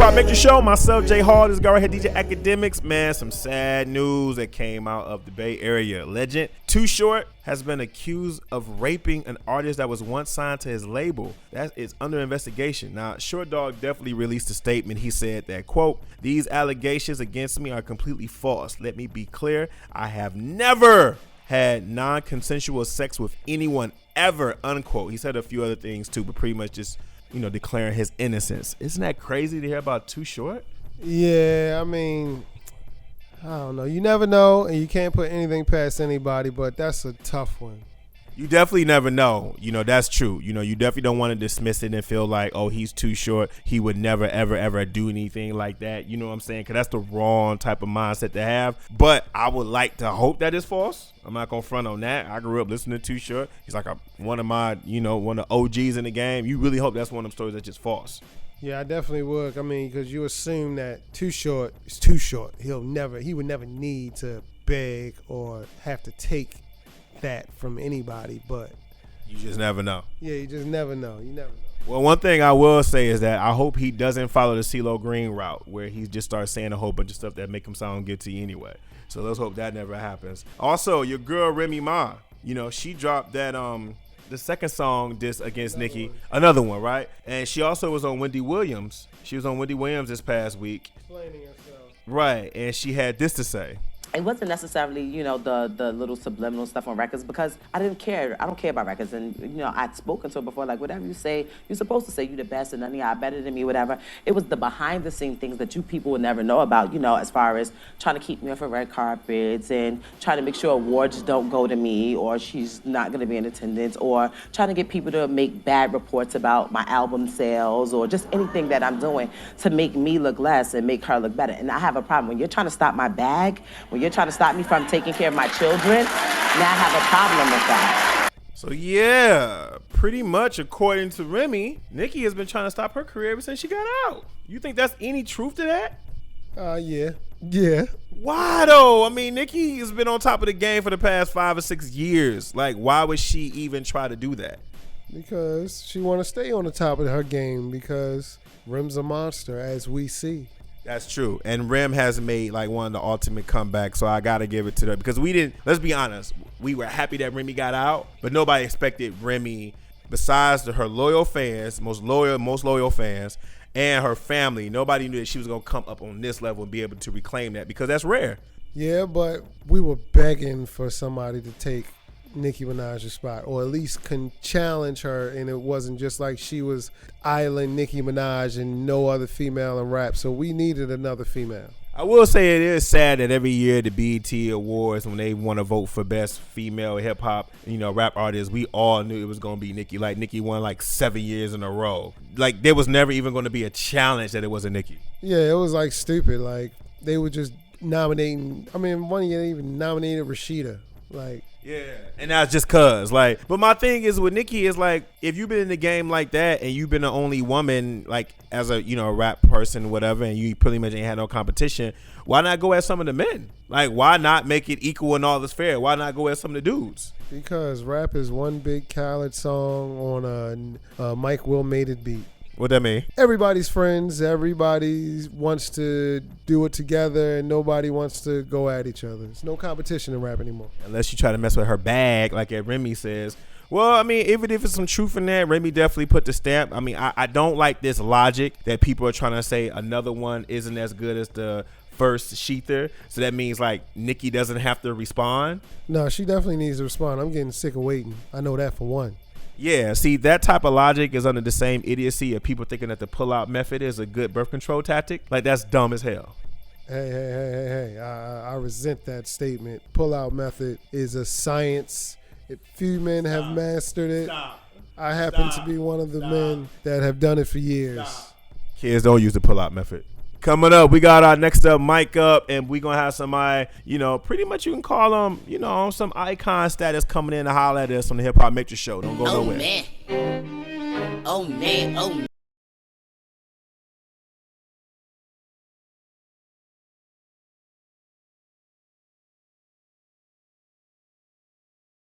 Hop Make Your Show. Myself, Jay Hall, this guy right here, DJ Academics. Man, some sad news that came out of the Bay Area. Legend Too Short has been accused of raping an artist that was once signed to his label. That is under investigation. Now, Short Dog definitely released a statement. He said that, quote, "These allegations against me are completely false. Let me be clear. I have never had non-consensual sex with anyone ever," unquote. He said a few other things too, but pretty much just, declaring his innocence. Isn't that crazy to hear about Too Short? Yeah, I mean, I don't know. You never know, and you can't put anything past anybody, but that's a tough one. You definitely never know. That's true. You definitely don't want to dismiss it and feel like, oh, he's too short. He would never, ever, ever do anything like that. You know what I'm saying? Because that's the wrong type of mindset to have. But I would like to hope that it's false. I'm not going to front on that. I grew up listening to Too Short. He's like one of my, one of the OGs in the game. You really hope that's one of them stories that's just false. Yeah, I definitely would. I mean, because you assume that Too Short is too short. He would never need to beg or have to take that from anybody, but you just never know. Yeah, you just never know. You never know. Well, one thing I will say is that I hope he doesn't follow the CeeLo Green route where he just starts saying a whole bunch of stuff that make him sound guilty anyway. So let's hope that never happens. Also, your girl Remy Ma, she dropped that the second song diss against Nicki, another one, right? And she also was on Wendy Williams. She was on Wendy Williams this past week. Explaining herself. Right, and she had this to say. It wasn't necessarily, the little subliminal stuff on records because I didn't care. I don't care about records. And, I'd spoken to her before, like, whatever you say, you're supposed to say you the best and none of y'all better than me, whatever. It was the behind-the-scenes things that you people would never know about, as far as trying to keep me off of red carpets and trying to make sure awards don't go to me or she's not going to be in attendance or trying to get people to make bad reports about my album sales or just anything that I'm doing to make me look less and make her look better. And I have a problem. When you're trying to stop my bag, when you're trying to stop me from taking care of my children, now I have a problem with that. So yeah, pretty much according to Remy, Nicki has been trying to stop her career ever since she got out. You think that's any truth to that? Yeah. Why though? I mean, Nicki has been on top of the game for the past 5 or 6 years. Like, why would she even try to do that? Because she want to stay on the top of her game because Rem's a monster, as we see. That's true. And Rem has made like one of the ultimate comebacks, so I got to give it to her because let's be honest, we were happy that Remy got out, but nobody expected Remy, besides her loyal fans, most loyal fans, and her family, nobody knew that she was going to come up on this level and be able to reclaim that because that's rare. Yeah, but we were begging for somebody to take Nicki Minaj's spot or at least can challenge her, and it wasn't just like she was idling Nicki Minaj and no other female in rap, so we needed another female. I will say it is sad that every year the BET Awards, when they want to vote for best female hip hop, rap artists, we all knew it was going to be Nicki. Like, Nicki won like 7 years in a row. Like, there was never even going to be a challenge that it wasn't Nicki. Yeah, it was like stupid. Like, they were just nominating. I mean, one year they even nominated Rashida. Like, yeah, and that's just cause, like, but my thing is with Nicki is like, if you've been in the game like that and you've been the only woman, like, as a, a rap person, whatever, and you pretty much ain't had no competition, why not go at some of the men? Like, why not make it equal and all is fair? Why not go at some of the dudes? Because rap is one big Khaled song on a Mike Will Made It beat. What that mean? Everybody's friends. Everybody wants to do it together, and nobody wants to go at each other. There's no competition in rap anymore. Unless you try to mess with her bag, like Remy says. Well, I mean, even if it's some truth in that, Remy definitely put the stamp. I mean, I don't like this logic that people are trying to say another one isn't as good as the first Sheether. So that means, like, Nicki doesn't have to respond. No, she definitely needs to respond. I'm getting sick of waiting. I know that for one. Yeah, see, that type of logic is under the same idiocy of people thinking that the pull-out method is a good birth control tactic. Like, that's dumb as hell. Hey. I resent that statement. Pull-out method is a science. Few men have mastered it. I happen to be one of the men that have done it for years. Kids don't use the pull-out method. Coming up, we got our next up mic up, and we're going to have somebody, pretty much you can call them, some icon status coming in to holler at us on the Hip Hop Make Your Show. Don't go nowhere. Oh, man.